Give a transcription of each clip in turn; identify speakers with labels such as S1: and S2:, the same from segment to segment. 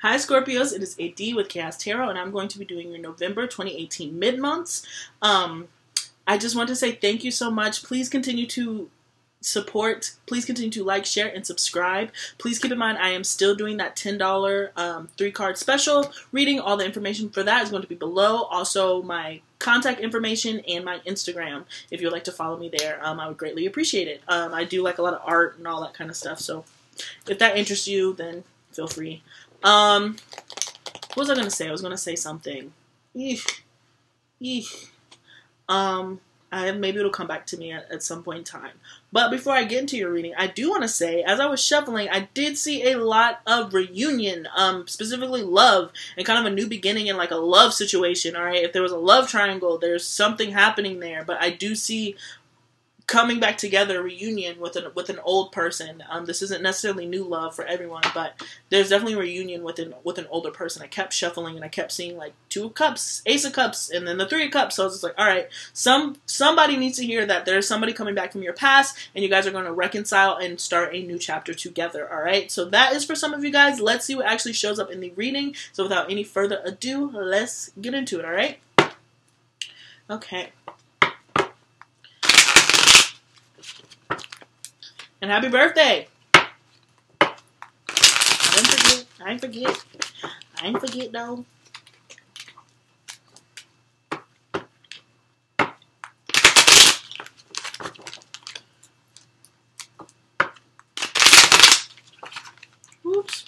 S1: Hi Scorpios, it is AD with kayxztarot, and I'm going to be doing your November 2018 mid-months. I just want to say thank you so much. Please continue to support. Please continue to like, share, and subscribe. Please keep in mind I am still doing that $10 3-card special reading. All the information for that is going to be below. Also, my contact information and my Instagram. If you'd like to follow me there, I would greatly appreciate it. I do like a lot of art and all that kind of stuff, so if that interests you, then feel free. What was I going to say? I was going to say something. Maybe it'll come back to me at some point in time. But before I get into your reading, I do want to say, as I was shuffling, I did see a lot of reunion, specifically love, and kind of a new beginning in like a love situation, alright? If there was a love triangle, there's something happening there, but I do see coming back together, reunion with an old person. This isn't necessarily new love for everyone, but there's definitely a reunion with an older person. I kept shuffling and I kept seeing like 2 of cups, ace of cups, and then the 3 of cups. So I was just like, all right, somebody needs to hear that there's somebody coming back from your past, and you guys are going to reconcile and start a new chapter together. All right, so that is for some of you guys. Let's see what actually shows up in the reading. So without any further ado, let's get into it. All right. Okay. And happy birthday! I ain't forget though. Oops.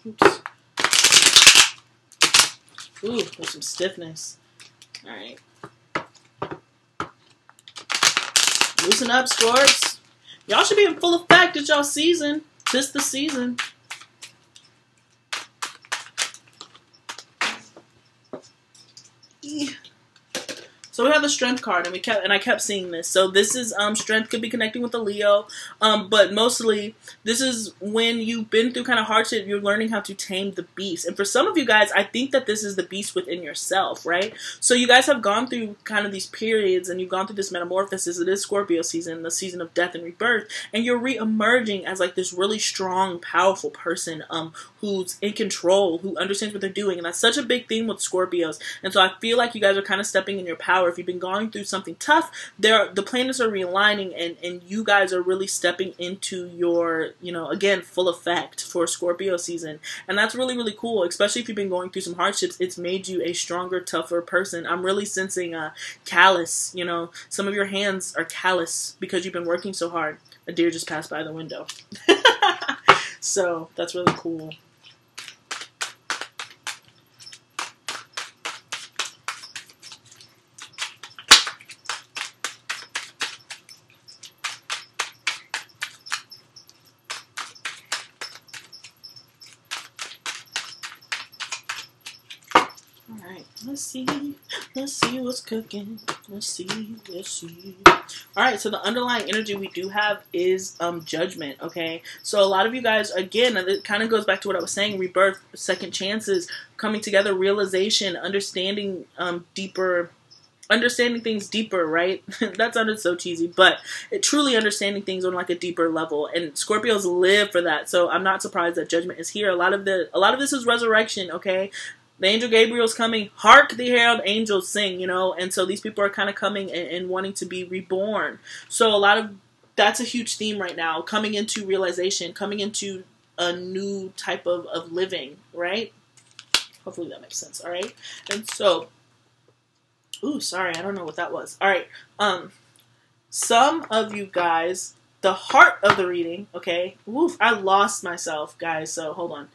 S1: Oops. Ooh, there's some stiffness. Alright. Loosen up, Scorps. Y'all should be in full effect at y'all season. Tis the season. So we have the Strength card, and I kept seeing this. So this is Strength could be connecting with the Leo, but mostly this is when you've been through kind of hardship. You're learning how to tame the beast, and for some of you guys, I think that this is the beast within yourself, right? So you guys have gone through kind of these periods, and you've gone through this metamorphosis. It is Scorpio season, the season of death and rebirth, and you're re-emerging as like this really strong, powerful person who's in control, who understands what they're doing, and that's such a big theme with Scorpios. And so I feel like you guys are kind of stepping in your power. If you've been going through something tough, the planets are realigning, and you guys are really stepping into your, again, full effect for Scorpio season. And that's really, really cool, especially if you've been going through some hardships. It's made you a stronger, tougher person. I'm really sensing callous, some of your hands are callous because you've been working so hard. A deer just passed by the window. So that's really cool. Alright, let's see what's cooking. Let's see. Alright, so the underlying energy we do have is judgment, okay? So a lot of you guys, again, it kind of goes back to what I was saying, rebirth, second chances, coming together, realization, understanding understanding things deeper, right? That sounded so cheesy, but truly understanding things on like a deeper level, and Scorpios live for that. So I'm not surprised that judgment is here. A lot of this is resurrection, okay? The angel Gabriel's coming. Hark the herald angels sing, and so these people are kind of coming and wanting to be reborn. So that's a huge theme right now, coming into realization, coming into a new type of living, right? Hopefully that makes sense, all right? And so, ooh, sorry, I don't know what that was. All right, some of you guys, the heart of the reading, okay? Oof, I lost myself, guys, so hold on.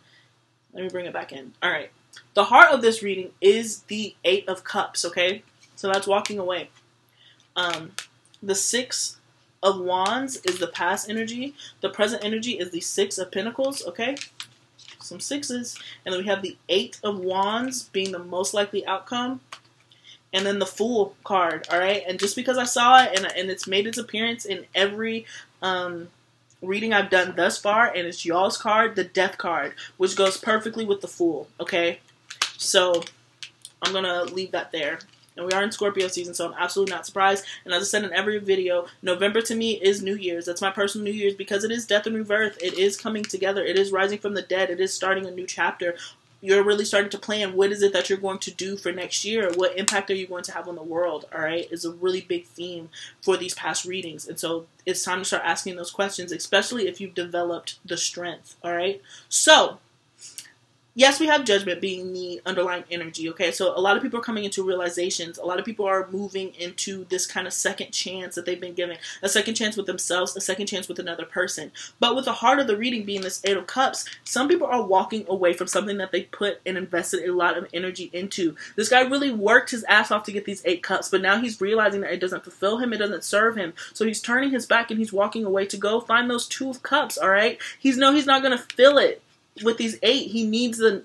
S1: Let me bring it back in. All right. The heart of this reading is the 8 of Cups, okay? So that's walking away. The 6 of Wands is the past energy. The present energy is the 6 of Pentacles, okay? Some 6s. And then we have the 8 of Wands being the most likely outcome. And then the Fool card, all right? And just because I saw it and it's made its appearance in every reading I've done thus far, and it's y'all's card, the Death card, which goes perfectly with the Fool, okay? So I'm going to leave that there. And we are in Scorpio season, so I'm absolutely not surprised. And as I said in every video, November to me is New Year's. That's my personal New Year's because it is death and rebirth. It is coming together. It is rising from the dead. It is starting a new chapter. You're really starting to plan what is it that you're going to do for next year. What impact are you going to have on the world, all right, is a really big theme for these past readings. And so it's time to start asking those questions, especially if you've developed the strength, all right? So yes, we have judgment being the underlying energy, okay? So a lot of people are coming into realizations. A lot of people are moving into this kind of second chance that they've been given. A second chance with themselves, a second chance with another person. But with the heart of the reading being this Eight of Cups, some people are walking away from something that they put and invested a lot of energy into. This guy really worked his ass off to get these 8 cups, but now he's realizing that it doesn't fulfill him, it doesn't serve him. So he's turning his back and he's walking away to go find those 2 of Cups, all right? He's not going to fill it with these 8. He needs the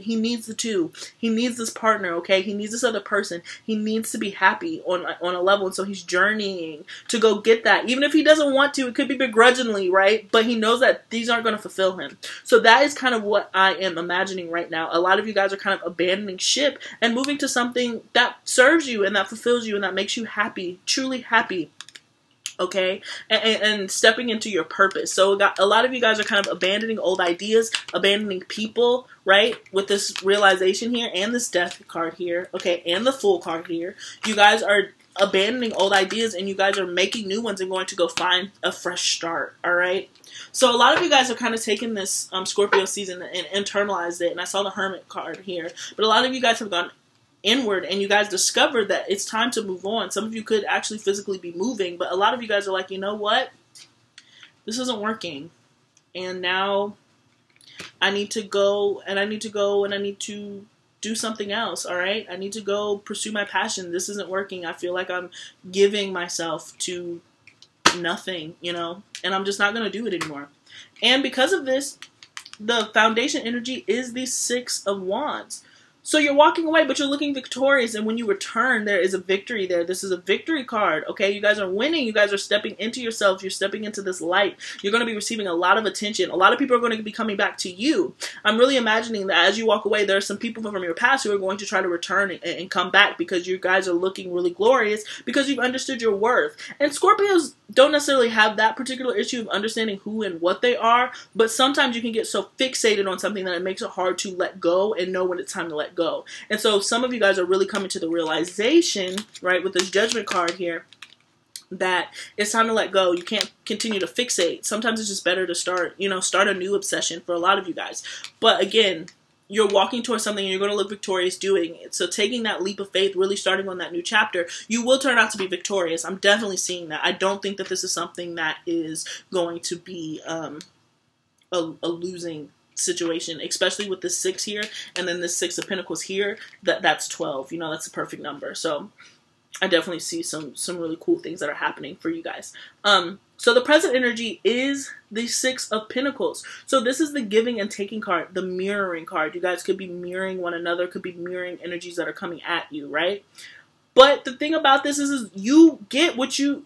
S1: 2. He needs this partner, okay? He needs this other person. He needs to be happy on a level, and so he's journeying to go get that. Even if he doesn't want to, it could be begrudgingly, right? But he knows that these aren't going to fulfill him. So that is kind of what I am imagining right now. A lot of you guys are kind of abandoning ship and moving to something that serves you and that fulfills you and that makes you happy, truly happy. Okay, and stepping into your purpose. So a lot of you guys are kind of abandoning old ideas, abandoning people, right? With this realization here and this death card here, okay, and the Fool card here. You guys are abandoning old ideas and you guys are making new ones and going to go find a fresh start, all right? So a lot of you guys have kind of taken this Scorpio season and internalized it, and I saw the Hermit card here, but a lot of you guys have gone inward and you guys discovered that it's time to move on. Some of you could actually physically be moving, but a lot of you guys are like, you know what? This isn't working. And now I need to go and I need to do something else, all right? I need to go pursue my passion. This isn't working. I feel like I'm giving myself to nothing, you know, and I'm just not going to do it anymore. And because of this, the foundation energy is the 6 of Wands. So you're walking away, but you're looking victorious, and when you return, there is a victory there. This is a victory card, okay? You guys are winning. You guys are stepping into yourselves. You're stepping into this light. You're going to be receiving a lot of attention. A lot of people are going to be coming back to you. I'm really imagining that as you walk away, there are some people from your past who are going to try to return and come back because you guys are looking really glorious because you've understood your worth. And Scorpios don't necessarily have that particular issue of understanding who and what they are, but sometimes you can get so fixated on something that it makes it hard to let go and know when it's time to let go. And so some of you guys are really coming to the realization, right, with this Judgment card here, that it's time to let go. You can't continue to fixate. Sometimes it's just better to start a new obsession for a lot of you guys. But again, you're walking towards something and you're going to look victorious doing it. So taking that leap of faith, really starting on that new chapter, you will turn out to be victorious. I'm definitely seeing that. I don't think that this is something that is going to be a losing situation, especially with the 6 here and then the 6 of Pentacles here. That's 12. You know, that's a perfect number. So I definitely see some really cool things that are happening for you guys. So the present energy is the 6 of Pentacles. So this is the giving and taking card, the mirroring card. You guys could be mirroring one another, could be mirroring energies that are coming at you, right? But the thing about this is you get what you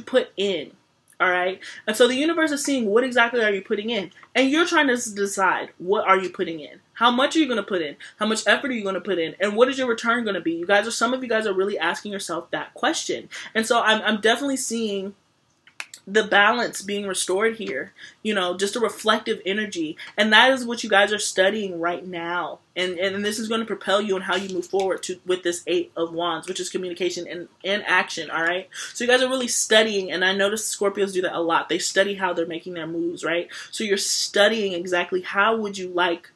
S1: put in. All right. And so the universe is seeing what exactly are you putting in, and you're trying to decide what are you putting in, how much are you going to put in, how much effort are you going to put in, and what is your return going to be? Some of you guys are really asking yourself that question. And so I'm definitely seeing the balance being restored here, you know, just a reflective energy. And that is what you guys are studying right now. And this is going to propel you on how you move forward with this 8 of Wands, which is communication and action, all right? So you guys are really studying, and I notice Scorpios do that a lot. They study how they're making their moves, right? So you're studying exactly how would you like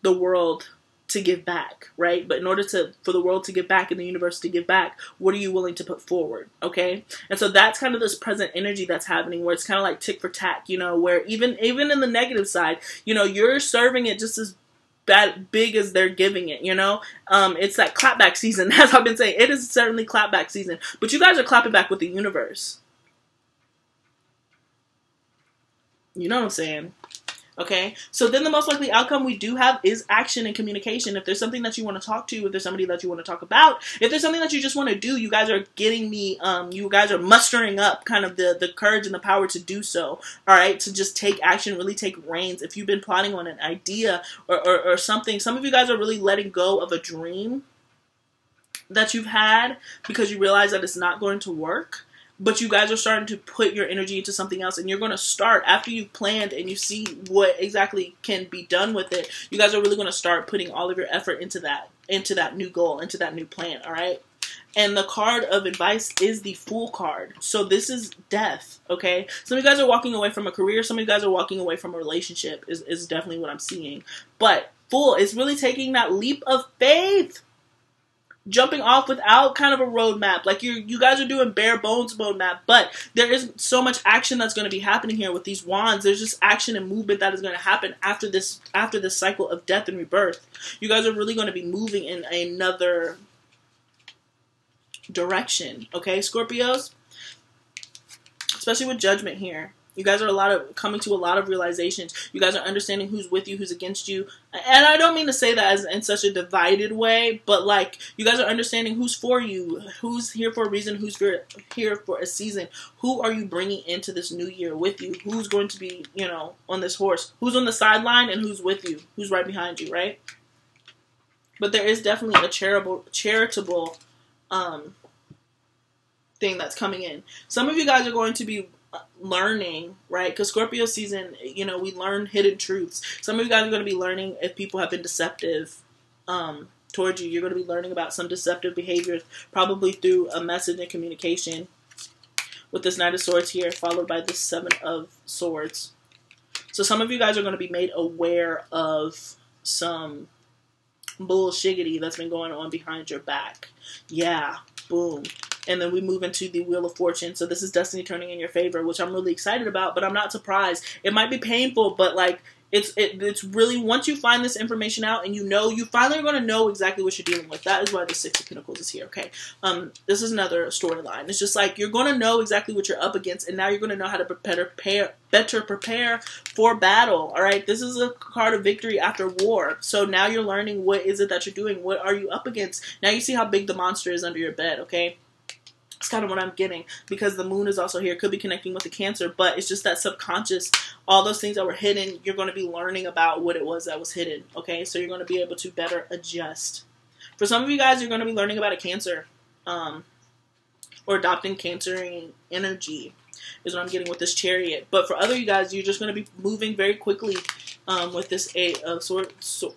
S1: the world to give back, right? But in order for the world to give back and the universe to give back, what are you willing to put forward, okay? And so that's kind of this present energy that's happening, where it's kind of like tick for tack, you know, where even in the negative side, you know, you're serving it just as big as they're giving it, you know? It's that clapback season. As I've been saying, it is certainly clapback season, but you guys are clapping back with the universe. You know what I'm saying? Okay, so then the most likely outcome we do have is action and communication. If there's something that you want to talk to, if there's somebody that you want to talk about, if there's something that you just want to do, you guys are getting you guys are mustering up kind of the courage and the power to do so, all right, to just take action, really take reins. If you've been plotting on an idea or something, some of you guys are really letting go of a dream that you've had because you realize that it's not going to work. But you guys are starting to put your energy into something else, and you're going to start, after you've planned and you see what exactly can be done with it, you guys are really going to start putting all of your effort into that new goal, into that new plan, all right? And the card of advice is the Fool card. So this is death, okay? Some of you guys are walking away from a career. Some of you guys are walking away from a relationship is definitely what I'm seeing. But Fool is really taking that leap of faith. Jumping off without kind of a roadmap. Like you guys are doing bare bones roadmap, but there is so much action that's going to be happening here with these wands. There's just action and movement that is going to happen after this cycle of death and rebirth. You guys are really going to be moving in another direction, okay, Scorpios? Especially with Judgment here. You guys are coming to a lot of realizations. You guys are understanding who's with you, who's against you. And I don't mean to say that as in such a divided way, but like you guys are understanding who's for you, who's here for a reason, who's here for a season. Who are you bringing into this new year with you? Who's going to be, you know, on this horse? Who's on the sideline and who's with you? Who's right behind you, right? But there is definitely a charitable thing that's coming in. Some of you guys are going to be learning, right? Because Scorpio season, you know, we learn hidden truths. Some of you guys are going to be learning if people have been deceptive towards you. You're going to be learning about some deceptive behaviors, probably through a message and communication. With this Knight of Swords here, followed by this Seven of Swords. So some of you guys are going to be made aware of some bullshiggity that's been going on behind your back. Yeah, boom. And then we move into the Wheel of Fortune. So this is destiny turning in your favor, which I'm really excited about, but I'm not surprised. It might be painful, but like it's really, once you find this information out and you finally are going to know exactly what you're dealing with. That is why the Six of Pentacles is here, okay? This is another storyline. It's just like you're going to know exactly what you're up against, and now you're going to know how to better prepare for battle, all right? This is a card of victory after war. So now you're learning what is it that you're doing. What are you up against? Now you see how big the monster is under your bed, okay? It's kind of what I'm getting, because the moon is also here. It could be connecting with the Cancer, but it's just that subconscious, all those things that were hidden, you're going to be learning about what it was that was hidden, okay? So you're going to be able to better adjust. For some of you guys, you're going to be learning about a Cancer, or adopting Cancerian energy is what I'm getting with this Chariot. But for other you guys, you're just going to be moving very quickly with this Eight of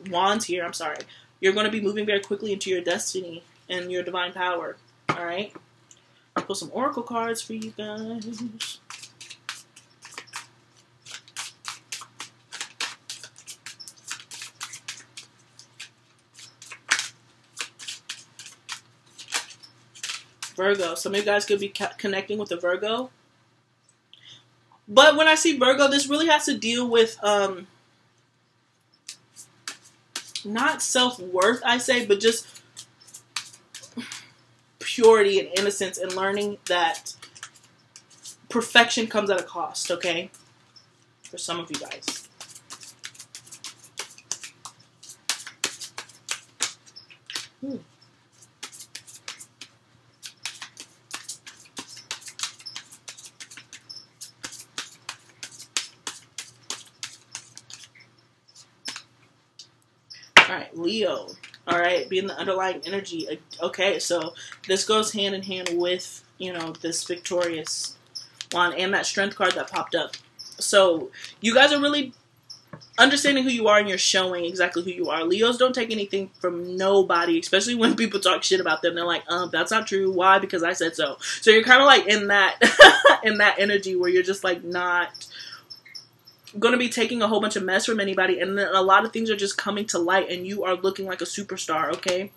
S1: Wands here. I'm sorry. You're going to be moving very quickly into your destiny and your divine power, all right? I'll pull some oracle cards for you guys. Virgo. Some of you guys could be connecting with a Virgo. But when I see Virgo, this really has to deal with not self-worth, I say, but just purity and innocence, and learning that perfection comes at a cost, okay? For some of you guys. Alright, Leo. Alright, being the underlying energy. Okay, so this goes hand in hand with, you know, this Victorious wand and that Strength card that popped up. So you guys are really understanding who you are, and you're showing exactly who you are. Leos don't take anything from nobody, especially when people talk shit about them. They're like, that's not true. Why? Because I said so. So you're kind of like in that in that energy where you're just like not going to be taking a whole bunch of mess from anybody, and then a lot of things are just coming to light, and you are looking like a superstar, okay?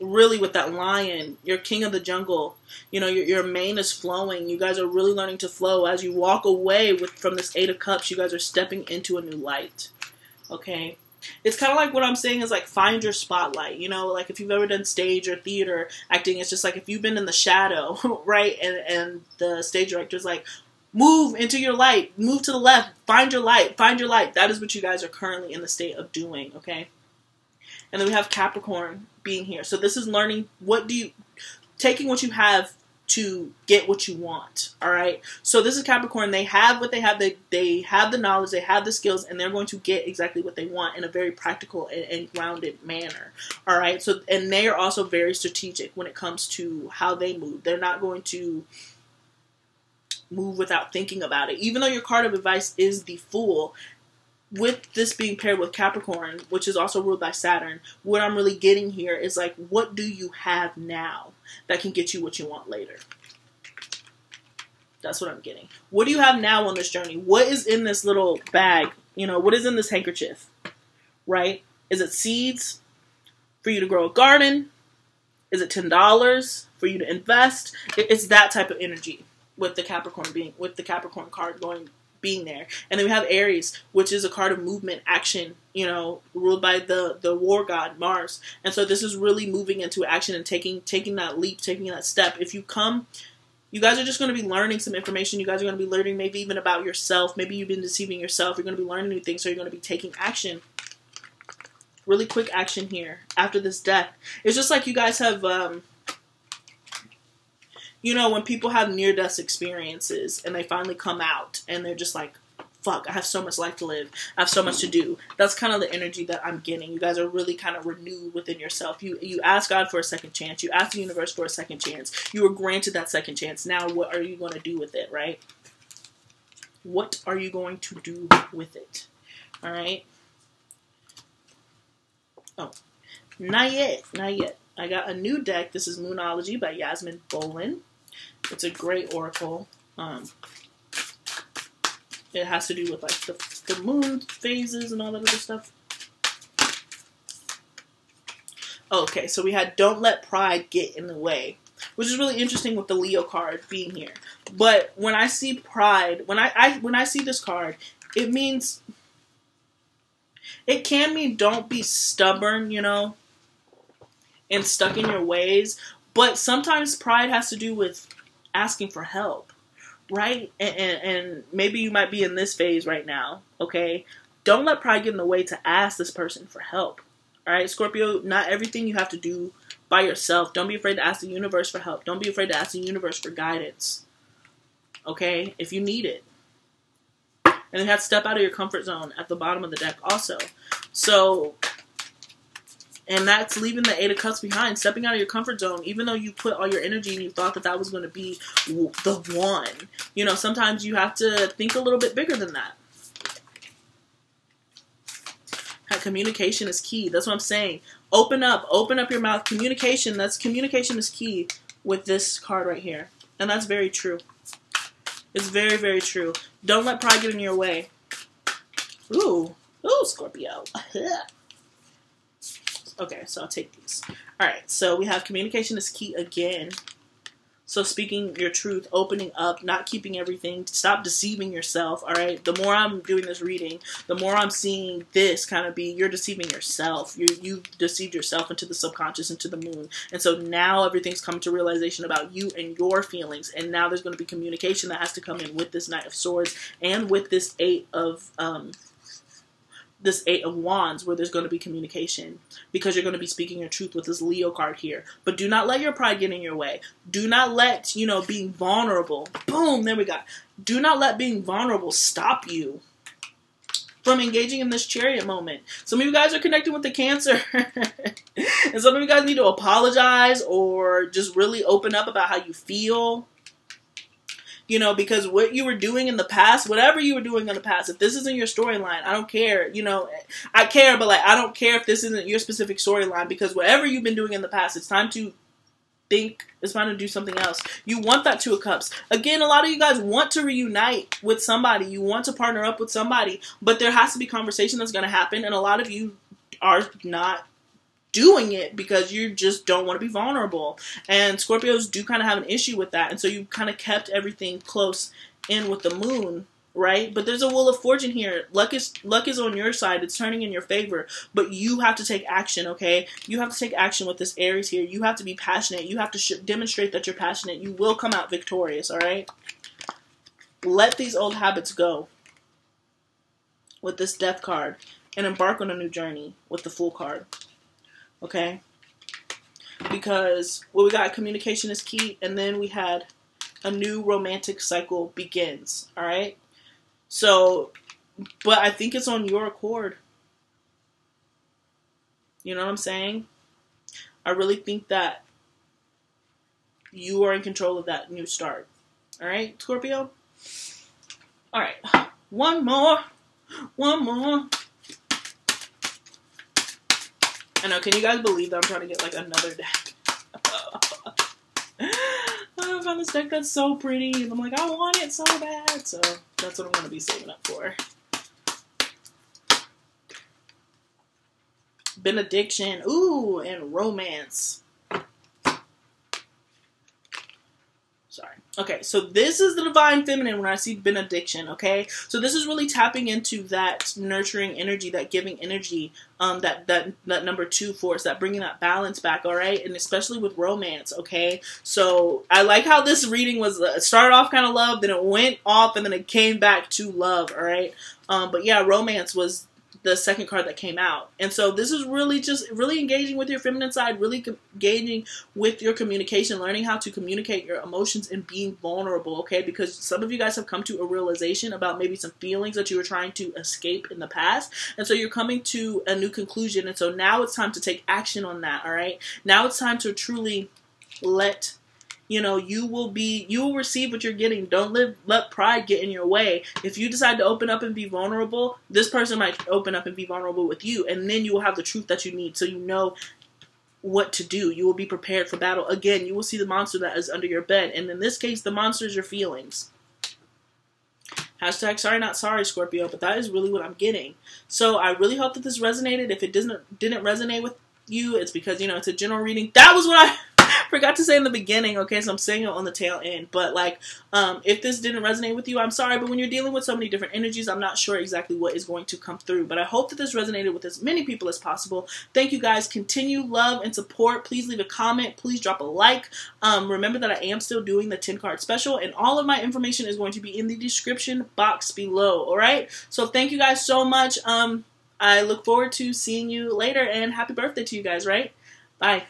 S1: Really, with that Lion, you're king of the jungle. You know, your mane is flowing. You guys are really learning to flow. As you walk away from this Eight of Cups, you guys are stepping into a new light, okay? It's kind of like what I'm saying is like find your spotlight, you know, like if you've ever done stage or theater acting, it's just like if you've been in the shadow, right? And the stage director's like, move into your light, move to the left, find your light, find your light. That is what you guys are currently in the state of doing, okay? And then we have Capricorn being here. So this is learning, taking what you have to get what you want. All right. So this is Capricorn. They have what they have. They have the knowledge. They have the skills, and they're going to get exactly what they want in a very practical and grounded manner. All right. So, and they are also very strategic when it comes to how they move. They're not going to move without thinking about it. Even though your card of advice is the Fool, with this being paired with Capricorn, which is also ruled by Saturn, what I'm really getting here is like, what do you have now that can get you what you want later? That's what I'm getting. What do you have now on this journey? What is in this little bag? You know, what is in this handkerchief? Right? Is it seeds for you to grow a garden? Is it $10 for you to invest? It's that type of energy with the Capricorn card being there. And then we have Aries, which is a card of movement, action, you know, ruled by the war god Mars. And so this is really moving into action and taking that leap, taking that step. If you come, you guys are just going to be learning some information. You guys are going to be learning maybe even about yourself. Maybe you've been deceiving yourself. You're going to be learning new things, so you're going to be taking action. Really quick action here after this death. It's just like you guys have, you know, when people have near-death experiences and they finally come out and they're just like, fuck, I have so much life to live. I have so much to do. That's kind of the energy that I'm getting. You guys are really kind of renewed within yourself. You ask God for a second chance. You ask the universe for a second chance. You were granted that second chance. Now what are you going to do with it, right? What are you going to do with it? All right? Oh, not yet. Not yet. I got a new deck. This is Moonology by Yasmin Boland. It's a great oracle. It has to do with like the moon phases and all that other stuff. Okay, so we had Don't Let Pride Get in the Way, which is really interesting with the Leo card being here. But when I see pride, when I see this card, it means, it can mean don't be stubborn, you know, and stuck in your ways. But sometimes pride has to do with asking for help, right? And maybe you might be in this phase right now, okay? Don't let pride get in the way to ask this person for help, all right? Scorpio, not everything you have to do by yourself. Don't be afraid to ask the universe for help. Don't be afraid to ask the universe for guidance, okay? If you need it. And then you have to step out of your comfort zone at the bottom of the deck also. So, and that's leaving the Eight of Cups behind, stepping out of your comfort zone, even though you put all your energy and you thought that that was going to be the one. You know, sometimes you have to think a little bit bigger than that. Communication is key. That's what I'm saying. Open up your mouth. Communication is key with this card right here. And that's very true. It's very, very true. Don't let pride get in your way. Ooh, Scorpio. Okay, so I'll take these. Alright, so we have communication is key again. So speaking your truth, opening up, not keeping everything. Stop deceiving yourself, alright? The more I'm doing this reading, the more I'm seeing this kind of be, you're deceiving yourself. You deceived yourself into the subconscious, into the moon. And so now everything's coming to realization about you and your feelings. And now there's going to be communication that has to come in with this Knight of Swords and with this Eight of Wands, where there's going to be communication, because you're going to be speaking your truth with this Leo card here. But do not let your pride get in your way. Do not let, you know, being vulnerable, boom, there we go. Do not let being vulnerable stop you from engaging in this Chariot moment. Some of you guys are connecting with the Cancer. And some of you guys need to apologize or just really open up about how you feel. You know, because what you were doing in the past, whatever you were doing in the past, if this isn't your storyline, I don't care. You know, I care, but like, I don't care if this isn't your specific storyline, because whatever you've been doing in the past, it's time to think, it's time to do something else. You want that Two of Cups. Again, a lot of you guys want to reunite with somebody. You want to partner up with somebody, but there has to be conversation that's going to happen. And a lot of you are not doing it because you just don't want to be vulnerable. And Scorpios do kind of have an issue with that. And so you kind of kept everything close in with the moon, right? But there's a Wheel of Fortune here. Luck is on your side. It's turning in your favor. But you have to take action, okay? You have to take action with this Aries here. You have to be passionate. You have to demonstrate that you're passionate. You will come out victorious, all right? Let these old habits go with this Death card and embark on a new journey with the Fool card. Okay? because, well, we got communication is key, and then we had a new romantic cycle begins, all right? So, but I think it's on your accord. You know what I'm saying? I really think that you are in control of that new start. All right, Scorpio? All right, one more. I know, can you guys believe that I'm trying to get like another deck? I found this deck that's so pretty, and I'm like, I want it so bad. So that's what I'm going to be saving up for. Benediction. Ooh, and romance. Sorry. Okay, so this is the divine feminine when I see benediction, okay? So this is really tapping into that nurturing energy, that giving energy, that number 2 force, that bringing that balance back, all right? And especially with romance, okay? So I like how this reading was, started off kind of love, then it went off, and then it came back to love, all right? But yeah, romance was the second card that came out. And so this is really just really engaging with your feminine side, really engaging with your communication, learning how to communicate your emotions and being vulnerable, okay? Because some of you guys have come to a realization about maybe some feelings that you were trying to escape in the past. And so you're coming to a new conclusion. And so now it's time to take action on that, all right? Now it's time to truly let, you know, you will receive what you're getting. Don't let pride get in your way. If you decide to open up and be vulnerable, this person might open up and be vulnerable with you, and then you will have the truth that you need, so you know what to do. You will be prepared for battle. Again, you will see the monster that is under your bed, and in this case, the monster is your feelings. Hashtag sorry not sorry, Scorpio, but that is really what I'm getting. So I really hope that this resonated. If it didn't resonate with you, it's because, you know, it's a general reading. That was what I forgot to say in the beginning, okay, so I'm saying it on the tail end, but like, if this didn't resonate with you, I'm sorry, but when you're dealing with so many different energies, I'm not sure exactly what is going to come through, but I hope that this resonated with as many people as possible. Thank you guys. Continue love and support. Please leave a comment. Please drop a like. Remember that I am still doing the 10 card special, and all of my information is going to be in the description box below, all right? So thank you guys so much. I look forward to seeing you later, and happy birthday to you guys, right? Bye.